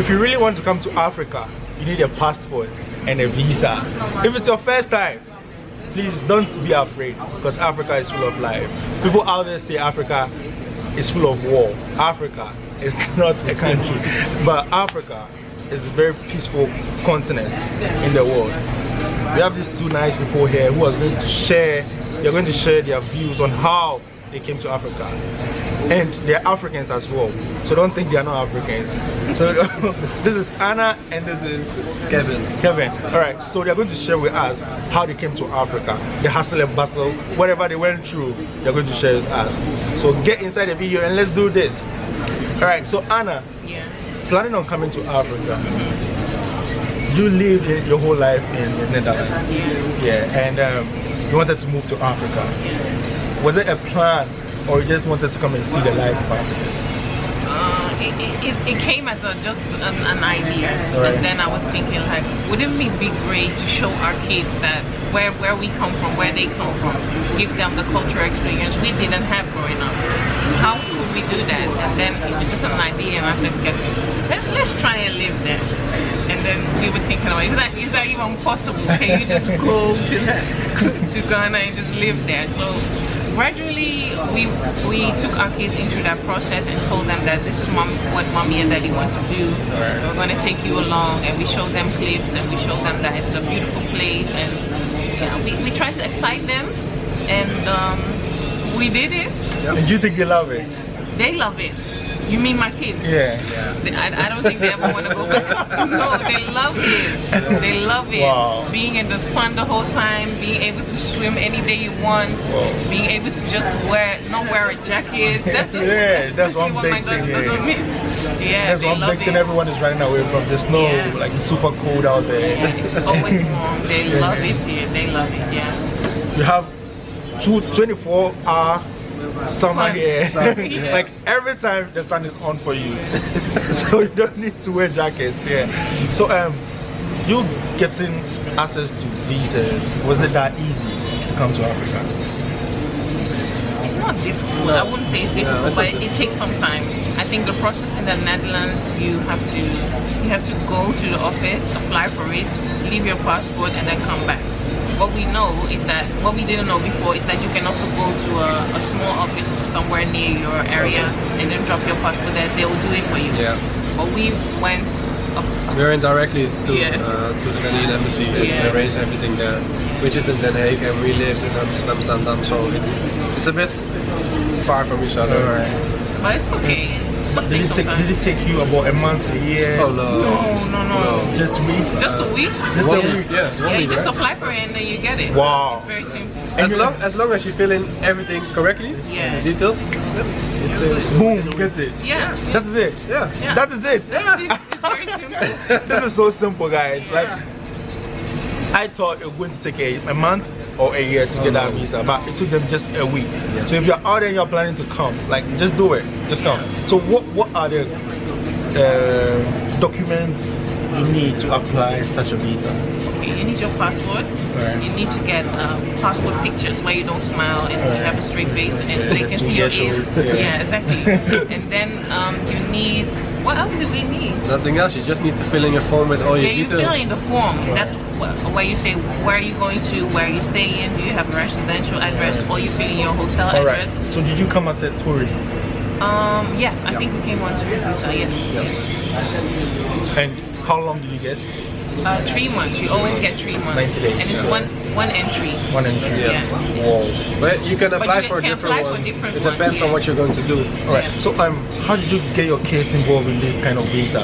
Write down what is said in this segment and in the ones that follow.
if you really want to come to Africa, you need a passport and a visa. If it's your first time, please don't be afraid, because Africa is full of life. People out there say Africa is full of war. Africa is not a country, but Africa is a very peaceful continent in the world. We have these two nice people here who are going to share, they're going to share their views on how they came to Africa. And they're Africans as well, so don't think they are not Africans. So this is Anna and this is Kevin. Alright, so they're going to share with us how they came to Africa, the hustle and bustle, whatever they went through, they're going to share with us. So get inside the video and let's do this. Alright, so Anna, planning on coming to Africa. You lived your whole life in the Netherlands. And you wanted to move to Africa. Was it a plan, or you just wanted to come and see the life of Africa? It came as just an idea, and then I was thinking, like, wouldn't it be great to show our kids that where we come from, where they come from, give them the cultural experience we didn't have growing up. How could we do that? And then it was just an idea, and I said, let's try and live there. And then we were thinking, is that even possible? Can you just go to Ghana and just live there? So gradually we took our kids into that process and told them that this is what mommy and daddy want to do. We're going to take you along, and we showed them clips and we showed them that it's a beautiful place, and we tried to excite them, and we did it. And you think they love it? They love it. You mean my kids? Yeah. I don't think they ever want to go back. No, they love it. They love it. Wow. Being in the sun the whole time, being able to swim any day you want, being able to just not wear a jacket. That's one big thing. That's one big thing. Everyone is running away from the snow, like it's super cold out there. Yeah, it's always warm. They love it here. They love it. Yeah. You have 24-hour summer here. Like every time the sun is on for you, so you don't need to wear jackets. So you getting access to visas, was it that easy to come to Africa? It's not difficult. I wouldn't say it's difficult, but it takes some time. I think the process in the Netherlands, you have to go to the office, apply for it, leave your passport, and then come back. What we know is that, what we didn't know before is that you can also go to a small office somewhere near your area and then drop your passport there. They will do it for you. But we went we went directly to the Ghanaian embassy and arranged everything there, which is in Den Haag, and we live in Amsterdam, so it's a bit far from each other. But it's okay. Did it take you about a month, a year? Oh no. Just a week? Just a week? Just a week? Yeah, you just apply for it and then you get it. Wow. It's very simple. As long as you fill in everything correctly, the details, boom, you get it. Yeah. That is it. That is it. It's very simple. This is so simple, guys. Like, I thought it was going to take a month or a year to get that visa, but it took them just a week. So if you're out there and you're planning to come, like, just do it. Just come. So what are the documents you need to apply such a visa? Okay, you need your passport. You need to get passport pictures where you don't smile and you have a straight face and they can see your ears. Yeah, exactly. And then you need, what else do we need? Nothing else. You just need to fill in your form with all your details. You fill in the form. That's where you say where are you going to, where are you staying, do you have a residential address, or you fill in your hotel address. So did you come as a tourist? Yeah, I think we came on tourist visa, yes. And how long did you get? 3 months. You always get 3 months. 90 days. And it's one entry. One entry. Wow. But you can apply for different ones. It depends on what you're going to do. Alright. So how did you get your kids involved in this kind of visa?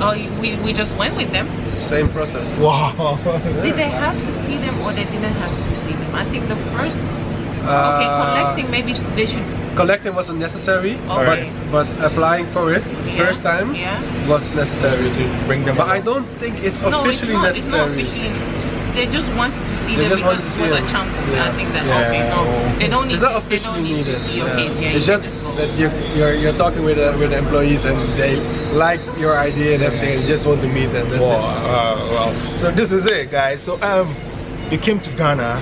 Oh, we just went with them. Same process. Wow. Did they have to see them or they didn't have to see them? I think the first. Okay, collecting maybe they should. Collecting wasn't necessary, but applying for it first time was necessary to bring them. But I don't think it's officially necessary. It's not officially. They just wanted to see them because it was a chunk. I think that they don't need. It's not officially needed. It's just that you're talking with the employees and they like your idea and everything and just want to meet them. That's wow. So this is it, guys. So you came to Ghana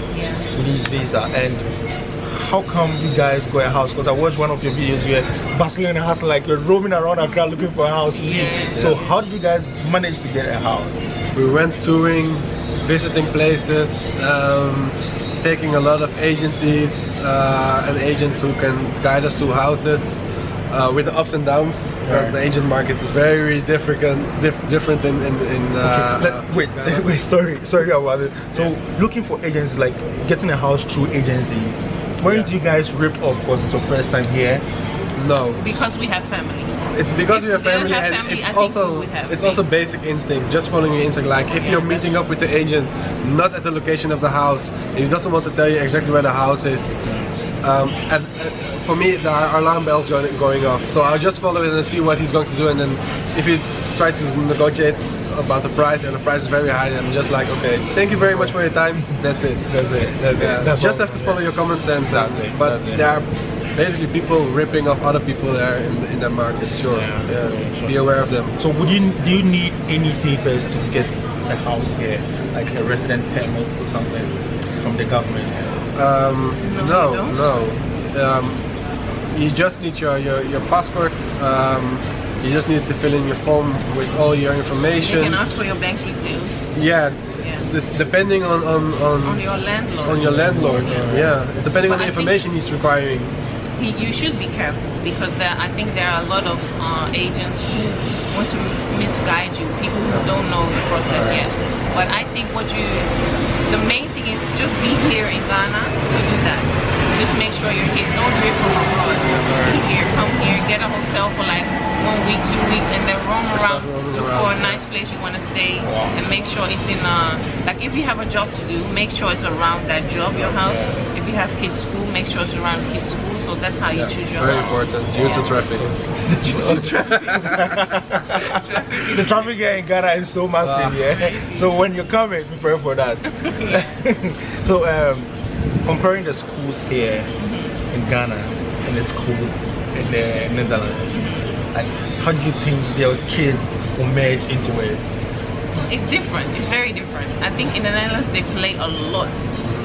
with this visa, and how come you guys got a house? Because I watched one of your videos where Barcelona has like you're roaming around Accra looking for a house. Yeah. So how did you guys manage to get a house? We went touring, visiting places, taking a lot of agencies and agents who can guide us to houses with the ups and downs, because the agent market is very different in wait, sorry about it. So looking for agents, like getting a house through agency, weren't you guys ripped off because it's your first time here? No. Because we have family. It's because we have family, have and family, it's I think also we would have it's also basic instinct, just following your instinct. Like if you're meeting up with the agent, not at the location of the house, and he doesn't want to tell you exactly where the house is. And for me, the alarm bells going off. So I'll just follow it and see what he's going to do, and then if he tries to negotiate about the price and the price is very high, I'm just like, okay, thank you very much for your time. That's it. That's just have to follow your common sense. But there are basically people ripping off other people there in the market. Sure. Yeah. Be aware of them. So do you need any papers to get a house here, like a resident permit or something from the government? No. You just need your passport. You just need to fill in your form with all your information. You can ask for your bank details. Yeah. Depending on your landlord. On your landlord. Yeah. Depending on the information he's requiring. You should be careful, because I think there are a lot of agents who want to misguide you, people who don't know the process yet. But I think the main thing is just be here in Ghana to do that. Just make sure you're here. Don't trip from abroad. Be here, come here, get a hotel for like 1 week, 2 weeks, and then roam around, look for a nice place you want to stay, and make sure it's in like if you have a job to do, make sure it's around that job, your house. If you have kids' school, make sure it's around kids' school. So that's how you choose your very house. important due to traffic. The traffic here in Ghana is so massive, So when you're coming, prepare for that. So comparing the schools here in Ghana and the schools in the Netherlands, like how do you think your kids will merge into it? It's different. It's very different. I think in the Netherlands they play a lot.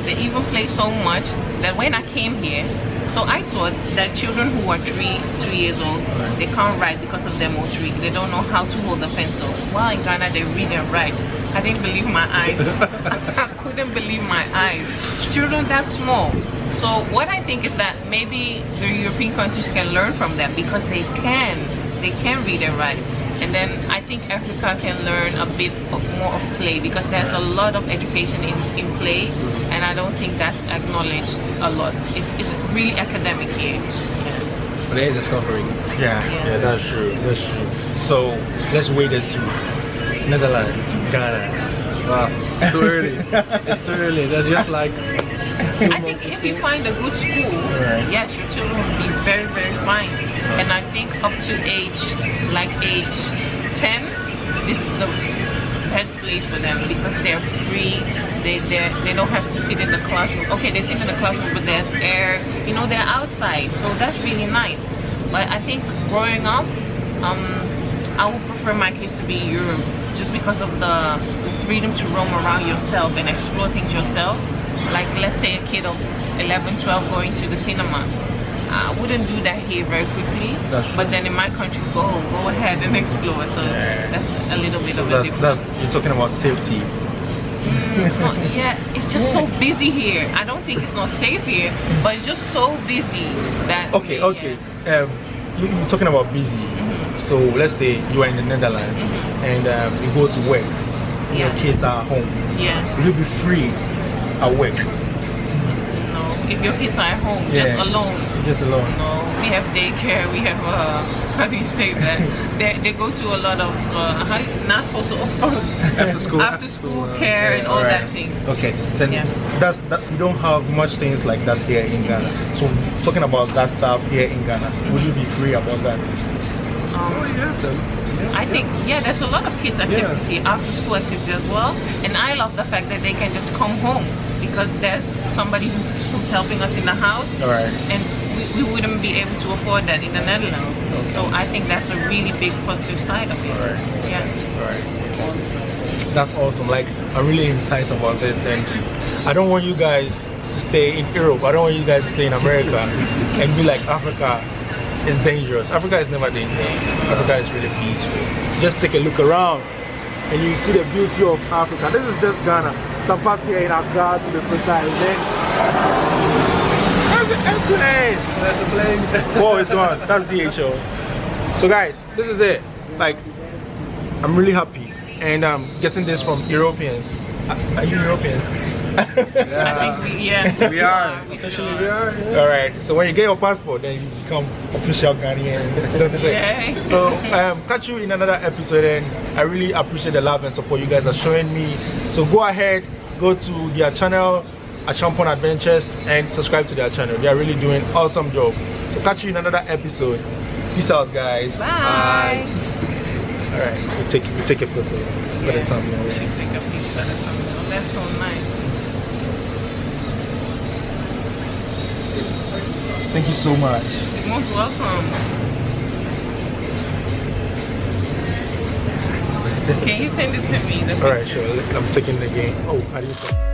They even play so much that when I came here, so I thought that children who are 3 years old, they can't write because of their motoric. They don't know how to hold a pencil. While in Ghana, they read and write. I didn't believe my eyes. I couldn't believe my eyes. Children that small. So what I think is that maybe the European countries can learn from them, because they can read and write. And then I think Africa can learn a bit more of play, because there's a lot of education in play, and I don't think that's acknowledged a lot. It's really academic here. But they're discovering. Yeah, that's true. So let's wait it to Netherlands, Ghana. It's too early. It's too early. There's just like. I think if you find a good school, yes, your children will be very, very fine. And I think up to age 10, this is the best place for them, because they're free. They don't have to sit in the classroom. Okay, they sit in the classroom, but there's air. You know, they're outside, so that's really nice. But I think growing up, I would prefer my kids to be in Europe, just because of the freedom to roam around yourself and explore things yourself. Like, let's say a kid of 11, 12 going to the cinema. I wouldn't do that here very quickly, but then in my country, go ahead and explore. So that's a little bit of a difference. You're talking about safety. It's just so busy here. I don't think it's not safe here, but it's just so busy that. Okay. You're talking about busy. So let's say you are in the Netherlands and you go to work. Your kids are home. Will you be free at work? No, if your kids are at home, just alone. Just alone. No, we have daycare. We have how do you say that? They go to a lot of not supposed to after school care and all that thing. Okay, so we don't have much things like that here in Ghana. So talking about that stuff here in Ghana, will you be free about that? I think, there's a lot of kids activities here, after school activities as well. And I love the fact that they can just come home, because there's somebody who's helping us in the house. And we wouldn't be able to afford that in the Netherlands. So I think that's a really big positive side of it. That's awesome. Like, I'm really excited about this, and I don't want you guys to stay in Europe. I don't want you guys to stay in America and be like Africa is dangerous. Africa is never dangerous. Africa is really peaceful. Just take a look around and you see the beauty of Africa. This is just Ghana. Some parts here in Accra to be precise. Then there's an airplane. There's a plane. Whoa, it's gone. That's DHO. So guys, this is it. Like, I'm really happy, and I'm getting this from Europeans. Are you Europeans? I think We are. Officially, we are. Yeah. All right. So when you get your passport, then you become official Ghanaian. Yeah. So catch you in another episode, and I really appreciate the love and support you guys are showing me. So go ahead, go to their channel, Acheampong Adventures, and subscribe to their channel. They are really doing awesome job. So catch you in another episode. Peace out, guys. Bye. All right. We take a photo. For the thumbnail. We should take a picture of the thumbnail. That's so nice. Thank you so much. You're most welcome. Can you send it to me? All right, sure. I'm taking the game. Oh, I didn't.